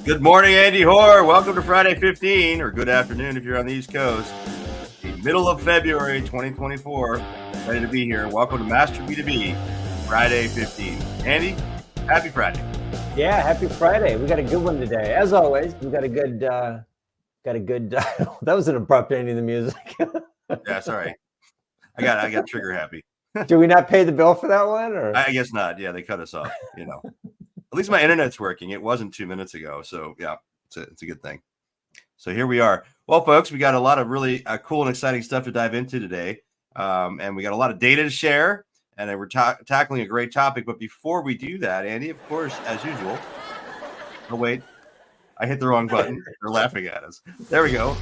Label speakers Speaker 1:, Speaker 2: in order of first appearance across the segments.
Speaker 1: Good morning, Andy Hoare. Welcome to Friday 15, or good afternoon if you're on the East Coast. The middle of February 2024. Ready to be here. Welcome to Master B2B, Friday 15. Andy, happy Friday.
Speaker 2: Yeah, happy Friday. We got a good one today. As always, we got a good, that was an abrupt ending of the music.
Speaker 1: Yeah, sorry. I got trigger happy.
Speaker 2: Did we not pay the bill for that one? Or
Speaker 1: I guess not. Yeah, they cut us off, At least my internet's working. It wasn't 2 minutes ago. So, yeah, it's a good thing. So here we are. Well, folks, we got a lot of really cool and exciting stuff to dive into today. And we got a lot of data to share. And we're tackling a great topic. But before we do that, Andy, of course, as usual. Oh, wait. I hit the wrong button. They're laughing at us. There we go.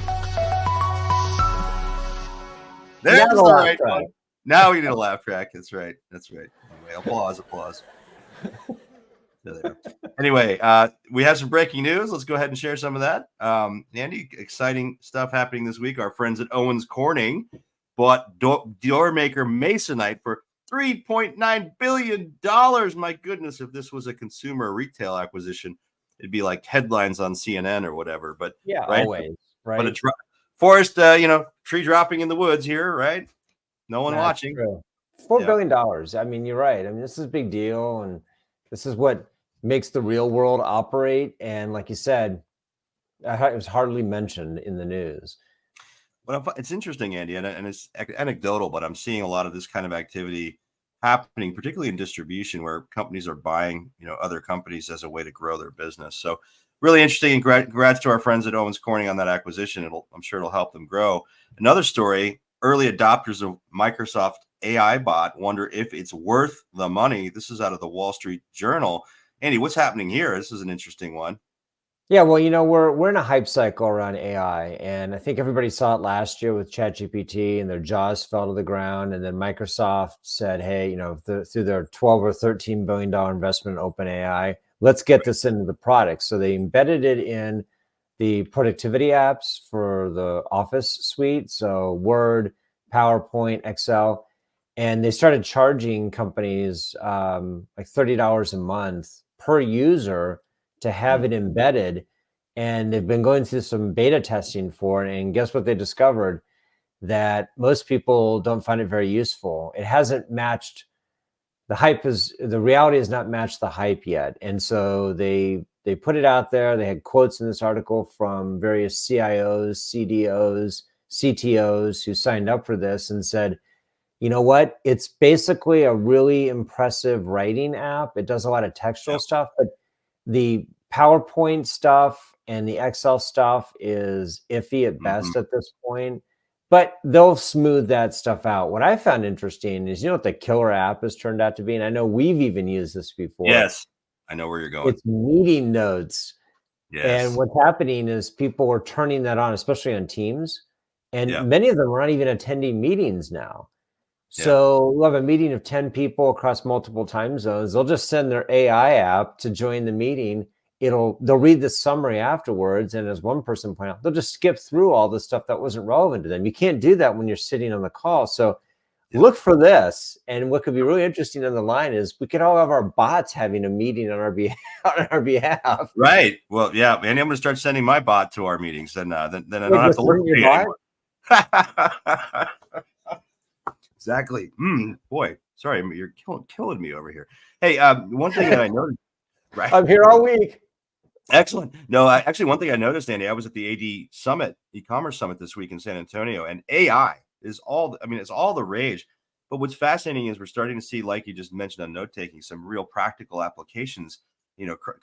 Speaker 1: There's the right one. Now we need a laugh track. That's right. Anyway, applause. Anyway, we have some breaking news. Let's go ahead and share some of that. Andy, exciting stuff happening this week. Our friends at Owens Corning bought doormaker Masonrite for $3.9 billion. My goodness, if this was a consumer retail acquisition, it'd be like headlines on CNN or whatever. But
Speaker 2: yeah,
Speaker 1: right?
Speaker 2: Always, right?
Speaker 1: But a forest, tree dropping in the woods here, right? No one watching.
Speaker 2: True. $4 billion. I mean, you're right. I mean, this is a big deal, and this is what makes the real world operate. And like you said, it was hardly mentioned in the news.
Speaker 1: Well, it's interesting, Andy, and it's anecdotal, but I'm seeing a lot of this kind of activity happening, particularly in distribution, where companies are buying, other companies as a way to grow their business. So really interesting, and congrats to our friends at Owens Corning on that acquisition. I'm sure it'll help them grow. Another story, early adopters of Microsoft AI bot wonder if it's worth the money. This is out of the Wall Street Journal. Andy, what's happening here? This is an interesting one.
Speaker 2: Yeah, well, we're in a hype cycle around AI, and I think everybody saw it last year with ChatGPT, and their jaws fell to the ground. And then Microsoft said, "Hey, through their $12 or $13 billion investment in OpenAI, let's get this into the product." So they embedded it in the productivity apps for the Office suite, so Word, PowerPoint, Excel, and they started charging companies like $30 a month per user to have it embedded. And they've been going through some beta testing for it. And guess what they discovered? That most people don't find it very useful. It hasn't matched the reality has not matched the hype yet. And so they put it out there. They had quotes in this article from various CIOs, CDOs, CTOs who signed up for this and said, you know what? It's basically a really impressive writing app. It does a lot of textual stuff, but the PowerPoint stuff and the Excel stuff is iffy at best at this point, but they'll smooth that stuff out. What I found interesting is, what the killer app has turned out to be, and I know we've even used this before.
Speaker 1: Yes, I know where you're going.
Speaker 2: It's meeting notes. Yes. And what's happening is people are turning that on, especially on Teams, and many of them are not even attending meetings now. So we'll have a meeting of 10 people across multiple time zones. They'll just send their AI app to join the meeting. They'll read the summary afterwards. And as one person pointed out, they'll just skip through all the stuff that wasn't relevant to them. You can't do that when you're sitting on the call. So look for this. And what could be really interesting on the line is we could all have our bots having a meeting on our behalf.
Speaker 1: Right. Well, yeah. And I'm going to start sending my bot to our meetings. Then I don't have to look at you anymore. Exactly. Boy, sorry, you're killing me over here. Hey, one thing that I noticed. Right.
Speaker 2: I'm here all week.
Speaker 1: Excellent. No, actually, one thing I noticed, Andy, I was at the AD Summit, e-commerce summit this week in San Antonio, and AI is it's all the rage. But what's fascinating is we're starting to see, like you just mentioned on note taking, some real practical applications,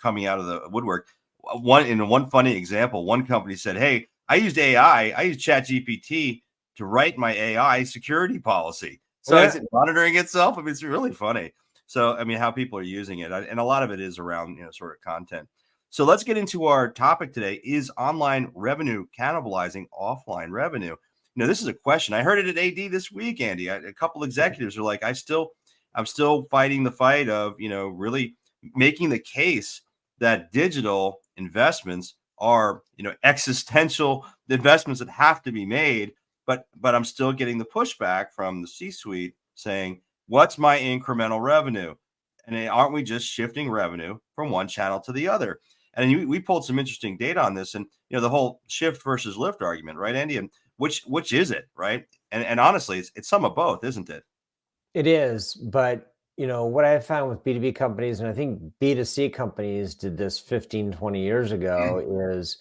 Speaker 1: coming out of the woodwork. One funny example, one company said, "Hey, I used AI, I used ChatGPT to write my AI security policy." So is it monitoring itself? I mean, it's really funny. So, I mean, how people are using it. And a lot of it is around, sort of content. So let's get into our topic today. Is online revenue cannibalizing offline revenue? This is a question. I heard it at AD this week, Andy. A couple executives are like, I'm still fighting the fight of, really making the case that digital investments are, existential investments that have to be made. But I'm still getting the pushback from the C-suite saying, what's my incremental revenue? And aren't we just shifting revenue from one channel to the other? And we pulled some interesting data on this, and the whole shift versus lift argument, right, Andy? And which is it, right? And honestly, it's some of both, isn't it?
Speaker 2: It is, but what I found with B2B companies, and I think B2C companies did this 15, 20 years ago, is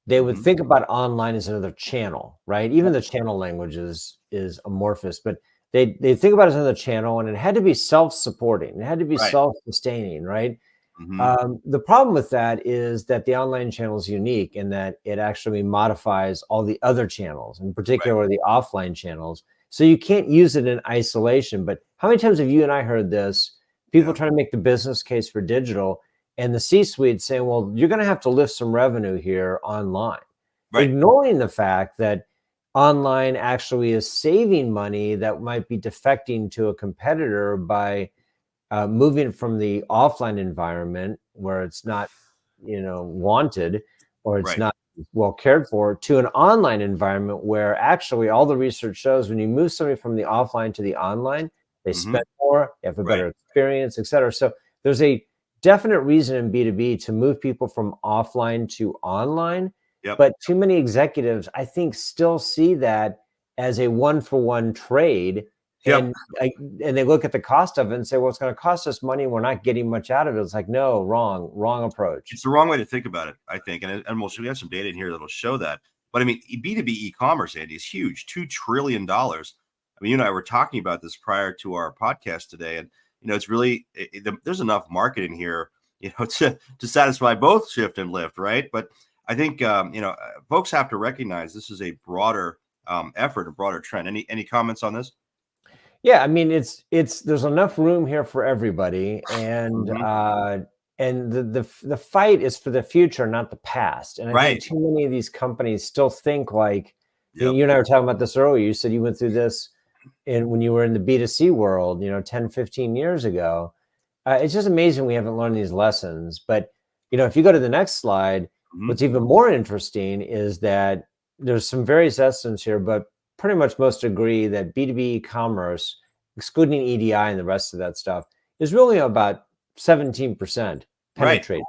Speaker 2: they would
Speaker 1: Hmm.
Speaker 2: think about online as another channel, right? Even the channel language is amorphous, but they think about it as another channel, and it had to be self-supporting. It had to be
Speaker 1: Right.
Speaker 2: self-sustaining, right?
Speaker 1: Hmm.
Speaker 2: The problem with that is that the online channel is unique in that it actually modifies all the other channels, in
Speaker 1: Right.
Speaker 2: particular the offline channels. So you can't use it in isolation. But how many times have you and I heard this? People
Speaker 1: Yeah.
Speaker 2: trying to make the business case for digital, and the C-suite saying, well, you're going to have to lift some revenue here online,
Speaker 1: Right.
Speaker 2: ignoring the fact that online actually is saving money that might be defecting to a competitor by moving from the offline environment where it's not, wanted, or it's
Speaker 1: Right.
Speaker 2: not well cared for, to an online environment where actually all the research shows when you move somebody from the offline to the online, they
Speaker 1: Hmm.
Speaker 2: spend more, they have a
Speaker 1: Right.
Speaker 2: better experience, et cetera. So there's a definite reason in B2B to move people from offline to online.
Speaker 1: Yep.
Speaker 2: But too many executives, I think, still see that as a one-for-one trade.
Speaker 1: Yep.
Speaker 2: And they look at the cost of it and say, well, it's going to cost us money. We're not getting much out of it. It's like, no, wrong approach.
Speaker 1: It's the wrong way to think about it, I think. We have some data in here that'll show that. But I mean, B2B e-commerce, Andy, is huge, $2 trillion. I mean, you and I were talking about this prior to our podcast today, and it's really there's enough market in here, to satisfy both shift and lift, right? But I think folks have to recognize this is a broader effort, a broader trend. Any comments on this?
Speaker 2: Yeah, I mean, it's there's enough room here for everybody,
Speaker 1: Hmm.
Speaker 2: and the fight is for the future, not the past. And I think
Speaker 1: Right.
Speaker 2: too many of these companies still think like
Speaker 1: Yep.
Speaker 2: you and I were talking about this earlier. You said you went through this when you were in the B2C world, 10, 15 years ago. It's just amazing we haven't learned these lessons. But if you go to the next slide,
Speaker 1: Hmm.
Speaker 2: what's even more interesting is that there's some various estimates here, but pretty much most agree that B2B commerce, excluding EDI and the rest of that stuff, is really about 17%
Speaker 1: Right.
Speaker 2: penetrated.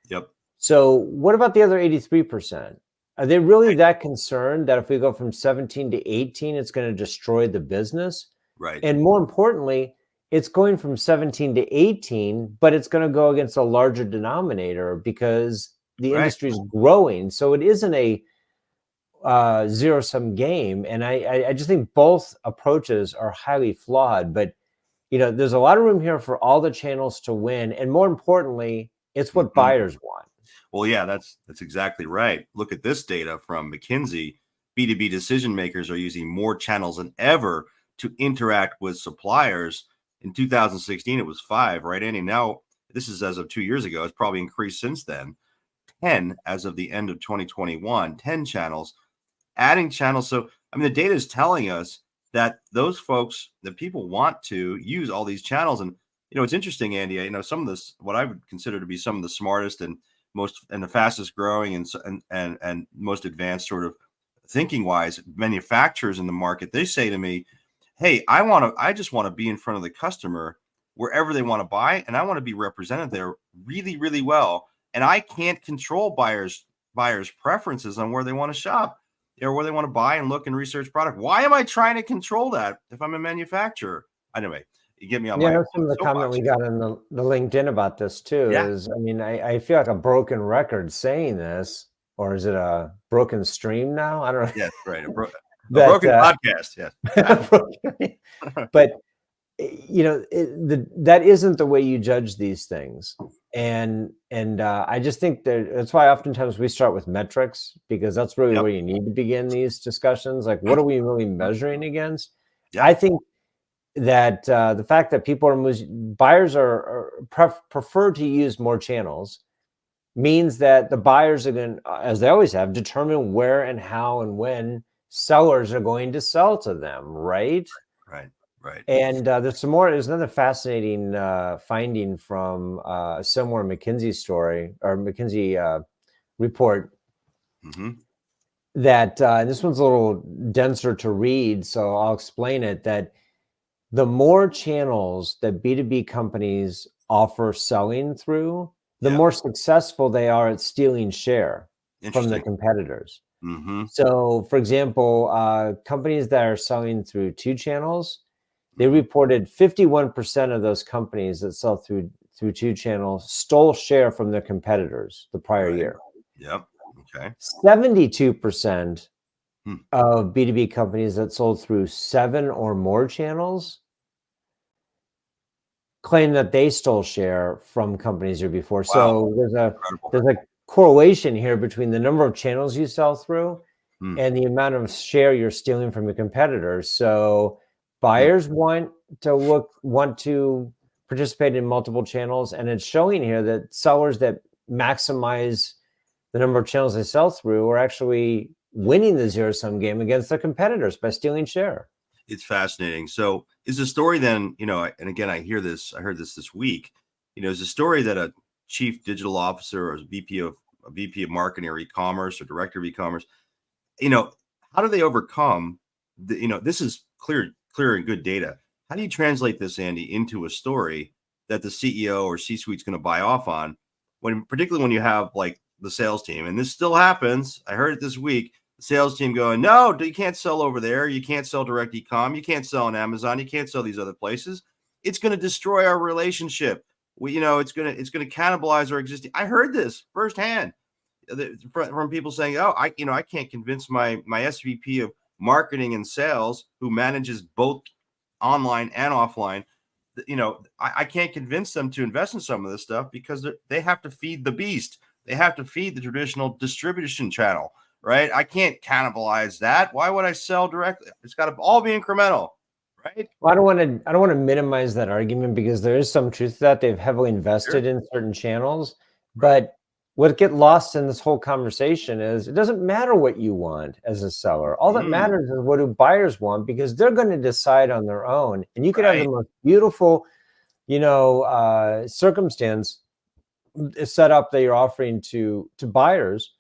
Speaker 1: Yep.
Speaker 2: So what about the other 83%? Are they really that concerned that if we go from 17 to 18, it's going to destroy the business?
Speaker 1: Right.
Speaker 2: And more importantly, it's going from 17 to 18, but it's going to go against a larger denominator because the
Speaker 1: Right.
Speaker 2: industry is growing. So it isn't a zero sum game. And I just think both approaches are highly flawed. But there's a lot of room here for all the channels to win, and more importantly, it's what
Speaker 1: Mhm.
Speaker 2: buyers want.
Speaker 1: Well, yeah, that's exactly right. Look at this data from McKinsey. B2B decision makers are using more channels than ever to interact with suppliers. In 2016, it was 5, right, Andy? Now, this is as of 2 years ago. It's probably increased since then. 10 as of the end of 2021, 10 channels, adding channels. So, I mean, the data is telling us that those folks, that people want to use all these channels. And, it's interesting, Andy, some of this, what I would consider to be some of the smartest and most and the fastest growing and most advanced sort of thinking wise manufacturers in the market, they say to me, hey, I just want to be in front of the customer wherever they want to buy, and I want to be represented there really, really well. And I can't control buyers' preferences on where they want to shop or where they want to buy and look and research product. Why am I trying to control that if I'm a manufacturer? Anyway, you get me on
Speaker 2: Yeah,
Speaker 1: my
Speaker 2: that's some of the comment
Speaker 1: soapbox
Speaker 2: we
Speaker 1: here.
Speaker 2: got in the LinkedIn about this too.
Speaker 1: Yeah.
Speaker 2: Is I mean, I feel like a broken record saying this, or is it a broken stream now? I don't know.
Speaker 1: Yes. Right. A
Speaker 2: that
Speaker 1: broken podcast. Yes.
Speaker 2: but that isn't the way you judge these things. And I just think that's why oftentimes we start with metrics, because that's really
Speaker 1: Yep.
Speaker 2: where you need to begin these discussions. Like, what are we really measuring against?
Speaker 1: Yeah.
Speaker 2: I think that the fact that buyers prefer to use more channels means that the buyers are going to, as they always have, determine where and how and when sellers are going to sell to them, right?
Speaker 1: Right. Right.
Speaker 2: And there's another fascinating finding from a similar McKinsey story or McKinsey report
Speaker 1: Hmm.
Speaker 2: that, and this one's a little denser to read, so I'll explain it, that the more channels that B2B companies offer selling through, the
Speaker 1: Yeah.
Speaker 2: more successful they are at stealing share from their
Speaker 1: Interesting.
Speaker 2: competitors.
Speaker 1: Mm-hmm.
Speaker 2: So, for example, companies that are selling through two channels, they
Speaker 1: Mm-hmm.
Speaker 2: reported 51% of those companies that sell through two channels stole share from their competitors the prior
Speaker 1: Right.
Speaker 2: year.
Speaker 1: Yep. Okay.
Speaker 2: 72%
Speaker 1: Hmm.
Speaker 2: of B2B companies that sold through 7 or more channels claim that they stole share from companies year before.
Speaker 1: Wow.
Speaker 2: So
Speaker 1: Incredible.
Speaker 2: there's a correlation here between the number of channels you sell through
Speaker 1: Hmm.
Speaker 2: and the amount of share you're stealing from your competitors. So
Speaker 1: Hmm.
Speaker 2: buyers want to participate in multiple channels, and it's showing here that sellers that maximize the number of channels they sell through are actually winning the zero-sum game against their competitors by stealing share.
Speaker 1: It's fascinating. So is the story then, and again, I heard this week, is the story that a chief digital officer or a VP of marketing or e-commerce or director of e-commerce, you know, how do they overcome this is clear and good data. How do you translate this, Andy, into a story that the CEO or C-suite is going to buy off on particularly when you have like the sales team, and this still happens. I heard it this week. The sales team going, no, you can't sell over there. You can't sell direct e-com. You can't sell on Amazon. You can't sell these other places. It's going to destroy our relationship. It's going to cannibalize our existing. I heard this firsthand from people saying, "Oh, I can't convince my SVP of marketing and sales who manages both online and offline. I can't convince them to invest in some of this stuff because they have to feed the beast. They have to feed the traditional distribution channel, right? I can't cannibalize that. Why would I sell directly? It's got to all be incremental, right?
Speaker 2: Well, I don't want to minimize that argument because there is some truth to that. They've heavily
Speaker 1: Sure,
Speaker 2: invested in certain channels,
Speaker 1: right.
Speaker 2: but what get lost in this whole conversation is it doesn't matter what you want as a seller. All that
Speaker 1: Mm,
Speaker 2: matters is what do buyers want because they're going to decide on their own. And you could have the
Speaker 1: right.
Speaker 2: most beautiful, circumstance set up that you're offering to buyers,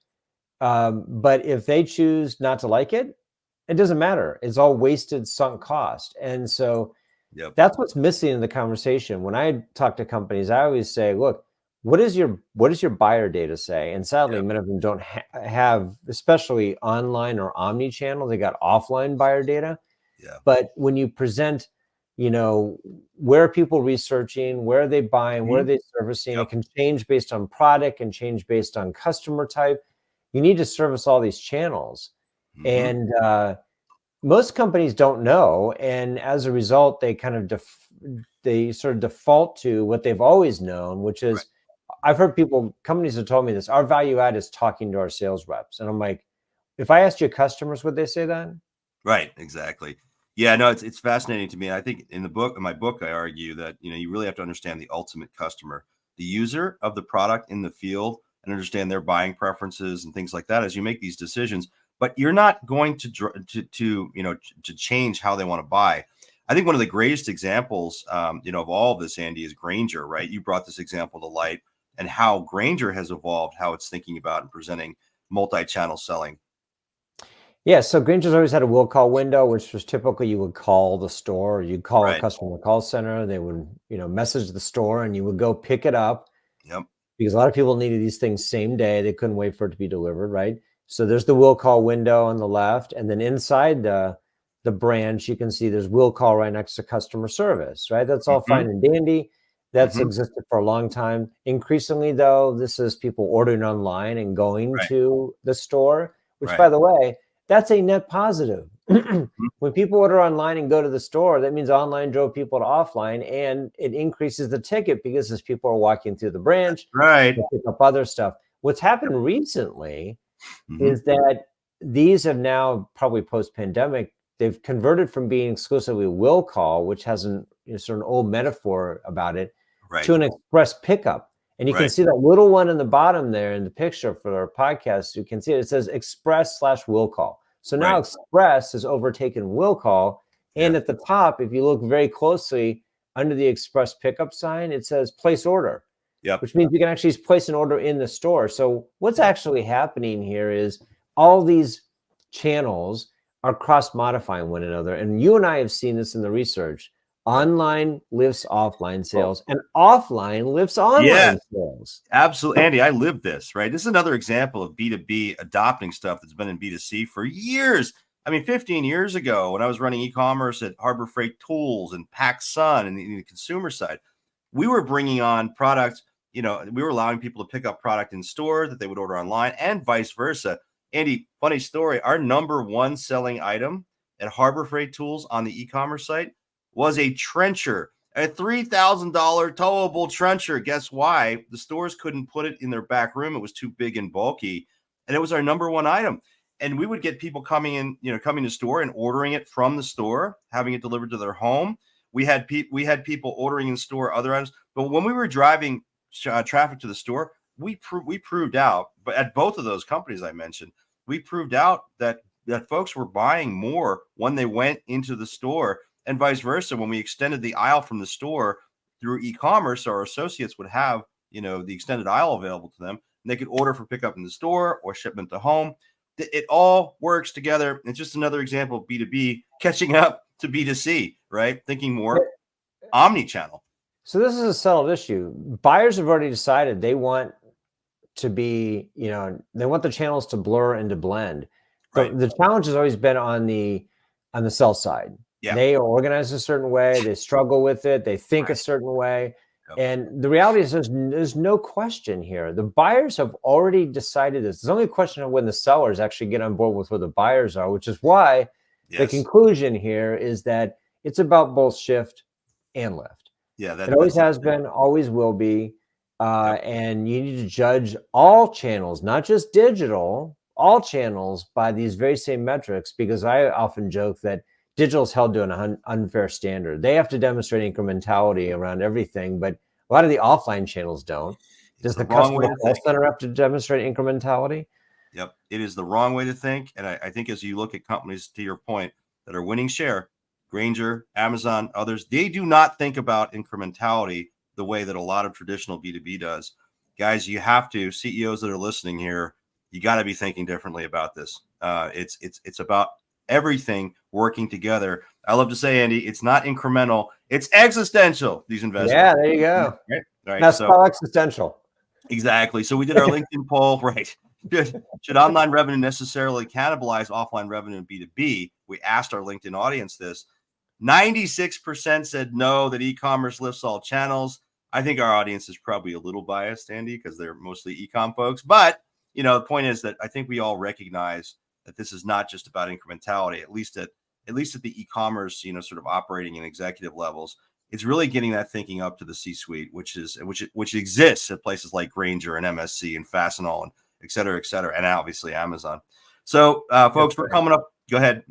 Speaker 2: but if they choose not to like it, it doesn't matter. It's all wasted sunk cost. And so
Speaker 1: Yep.
Speaker 2: that's what's missing in the conversation. When I talk to companies, I always say, look, what does your buyer data say? And sadly,
Speaker 1: Yep.
Speaker 2: many of them don't have, especially online or omni-channel, they got offline buyer data.
Speaker 1: Yeah.
Speaker 2: But when you present, where are people researching, where are they buying, where are
Speaker 1: Mhm.
Speaker 2: they servicing, it
Speaker 1: Yep.
Speaker 2: can change based on product and change based on customer type. You need to service all these channels.
Speaker 1: Hmm.
Speaker 2: And most companies don't know, and as a result, they sort of default to what they've always known, which
Speaker 1: Right.
Speaker 2: is I've heard companies have told me this. Our value add is talking to our sales reps, and I'm like, if I asked your customers, would they say that?
Speaker 1: Right, exactly. Yeah, no, it's fascinating to me. I think in my book, I argue that you really have to understand the ultimate customer, the user of the product in the field, and understand their buying preferences and things like that as you make these decisions. But you're not going to change how they want to buy. I think one of the greatest examples, of all of this, Andy, is Granger. Right, you brought this example to light, and how Granger has evolved, how it's thinking about and presenting multi-channel selling.
Speaker 2: Yeah, so Granger's always had a will call window, which was typically you would call the store, or you'd call a
Speaker 1: Right.
Speaker 2: customer call center, they would, message the store and you would go pick it up
Speaker 1: Yep.
Speaker 2: because a lot of people needed these things same day. They couldn't wait for it to be delivered, right? So there's the will call window on the left, and then inside the branch, you can see there's will call right next to customer service, right? That's all
Speaker 1: Hmm.
Speaker 2: fine and dandy. That's
Speaker 1: Hmm.
Speaker 2: existed for a long time. Increasingly, though, this is people ordering online and going
Speaker 1: Right.
Speaker 2: to the store, which,
Speaker 1: Right.
Speaker 2: by the way, that's a net positive.
Speaker 1: Mhm.
Speaker 2: When people order online and go to the store, that means online drove people to offline, and it increases the ticket because as people are walking through the branch,
Speaker 1: Right.
Speaker 2: they pick up other stuff. What's
Speaker 1: Yep.
Speaker 2: happened recently
Speaker 1: Mhm.
Speaker 2: is that these have now, probably post-pandemic, they've converted from being exclusively will call, which has sort of an old metaphor about it,
Speaker 1: Right.
Speaker 2: to an express pickup. And you can
Speaker 1: Right.
Speaker 2: see that little one in the bottom there in the picture for our podcast. You can see it says express/will call. So now
Speaker 1: Right.
Speaker 2: express has overtaken will call. And
Speaker 1: Yeah.
Speaker 2: at the top, if you look very closely under the express pickup sign, it says place order,
Speaker 1: Yep.
Speaker 2: which means you can actually place an order in the store. So what's
Speaker 1: Yep.
Speaker 2: actually happening here is all these channels are cross modifying one another. And you and I have seen this in the research. Online lifts offline sales, and offline lifts
Speaker 1: Yeah,
Speaker 2: online sales.
Speaker 1: absolutely. Andy, I live this, right? This is another example of B2B adopting stuff that's been in B2C for years. I mean, 15 years ago, when I was running e-commerce at Harbor Freight Tools and PacSun and the consumer side, we were bringing on products, we were allowing people to pick up product in store that they would order online and vice versa. Andy, funny story, our number one selling item at Harbor Freight Tools on the e-commerce site was a trencher, a $3,000 towable trencher. Guess why? The stores couldn't put it in their back room. It was too big and bulky. And it was our number one item. And we would get people coming in, coming to store and ordering it from the store, having it delivered to their home. We had people ordering in store other items. But when we were driving traffic to the store, we proved out, but at both of those companies I mentioned, we proved out that folks were buying more when they went into the store, and vice versa. When we extended the aisle from the store through e-commerce, our associates would have, the extended aisle available to them, and they could order for pickup in the store or shipment to home. It all works together. It's just another example of B2B catching up to B2C, right? Thinking more omni-channel.
Speaker 2: So this is a settled issue. Buyers have already decided they want to be, they want the channels to blur and to blend.
Speaker 1: Right.
Speaker 2: The challenge has always been on the sell side.
Speaker 1: Yeah.
Speaker 2: They are organized a certain way. They struggle with it. They think a certain way. Yep. And the reality is there's no question here. The buyers have already decided this. There's only a question of when the sellers actually get on board with where the buyers are, which is why the conclusion here is that it's about both shift and lift.
Speaker 1: Yeah,
Speaker 2: it always has been, always will be. And you need to judge all channels, not just digital, all channels by these very same metrics, because I often joke that digital is held to an unfair standard. They have to demonstrate incrementality around everything, but a lot of the offline channels don't. Does the customer call center have to demonstrate incrementality?
Speaker 1: Yep, it is the wrong way to think. And I think as you look at companies, to your point, that are winning share, Grainger, Amazon, others, they do not think about incrementality the way that a lot of traditional B2B does. Guys, you have to, CEOs that are listening here, you got to be thinking differently about this. It's about everything working together. I love to say, Andy, it's not incremental, it's existential, these investments.
Speaker 2: Yeah, there you go. Right. That's so existential.
Speaker 1: Exactly. So we did our LinkedIn poll, right? Should online revenue necessarily cannibalize offline revenue in B2B? We asked our LinkedIn audience this. 96% said no, that e-commerce lifts all channels. I think our audience is probably a little biased, Andy, because they're mostly e-com folks. But, the point is that I think we all recognize that this is not just about incrementality, at least at the e-commerce, sort of operating in executive levels. It's really getting that thinking up to the C-suite, which exists at places like Grainger and MSC and Fastenal and et cetera, and obviously Amazon. So, folks, we're coming up. Go ahead.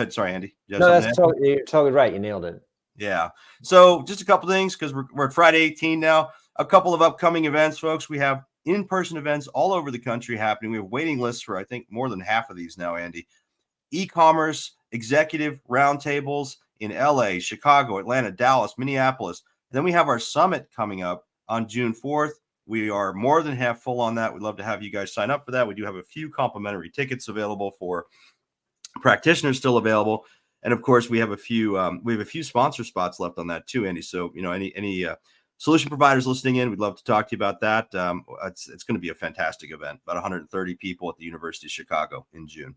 Speaker 1: Sorry, Andy.
Speaker 2: No, that's you're totally right. You nailed it.
Speaker 1: Yeah. So just a couple things, because we're at Friday 18 now. A couple of upcoming events, folks. We have in-person events all over the country happening. We have waiting lists for, I think, more than half of these now, Andy. E-commerce executive roundtables in LA, Chicago, Atlanta, Dallas, Minneapolis. And then we have our summit coming up on June 4th. We are more than half full on that. We'd love to have you guys sign up for that. We do have a few complimentary tickets available for practitioners still available. And of course, we have a few sponsor spots left on that too, Andy. So, any solution providers listening in, we'd love to talk to you about that. It's going to be a fantastic event, about 130 people at the University of Chicago in June.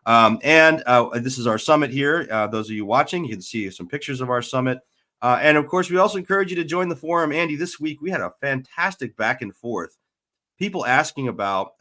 Speaker 1: And this is our summit here. Those of you watching, you can see some pictures of our summit. And of course, we also encourage you to join the forum. Andy, this week we had a fantastic back and forth. People asking about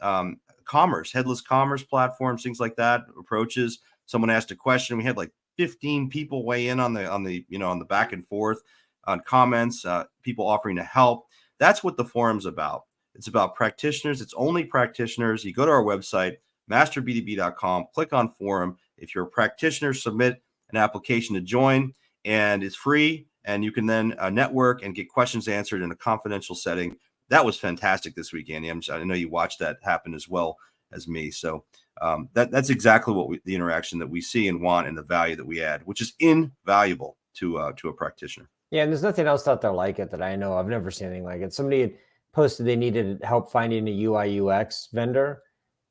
Speaker 1: commerce, headless commerce platforms, things like that, approaches. Someone asked a question. We had like 15 people weigh in on the back and forth on comments, people offering to help. That's what the forum's about. It's about practitioners. It's only practitioners. You go to our website, masterb2b.com, click on forum. If you're a practitioner, submit an application to join, and it's free. And you can then network and get questions answered in a confidential setting. That was fantastic this week, Andy. I know you watched that happen as well as me. So that's exactly what the interaction that we see and want, and the value that we add, which is invaluable to a practitioner.
Speaker 2: Yeah, and there's nothing else out there like it that I know. I've never seen anything like it. Somebody had posted they needed help finding a UI UX vendor,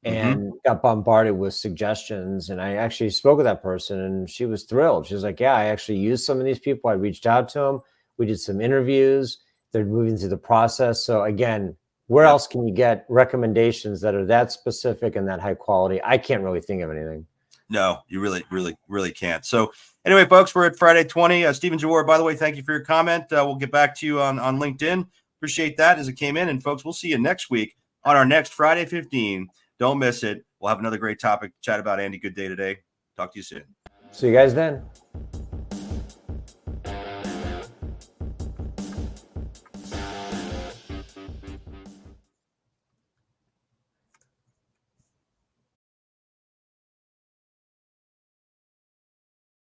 Speaker 2: and got bombarded with suggestions. And I actually spoke with that person, and she was thrilled. She was like, yeah, I actually used some of these people. I reached out to them. We did some interviews. They're moving through the process. So again, where else can you get recommendations that are that specific and that high quality? I can't really think of anything.
Speaker 1: No, you really can't. So anyway, folks, we're at Friday 20. Stephen Jawar, by the way, thank you for your comment. We'll get back to you on LinkedIn. Appreciate that as it came in. And folks, we'll see you next week on our next Friday 15. Don't miss it. We'll have another great topic to chat about. Andy, good day today. Talk to you soon.
Speaker 2: See you guys then.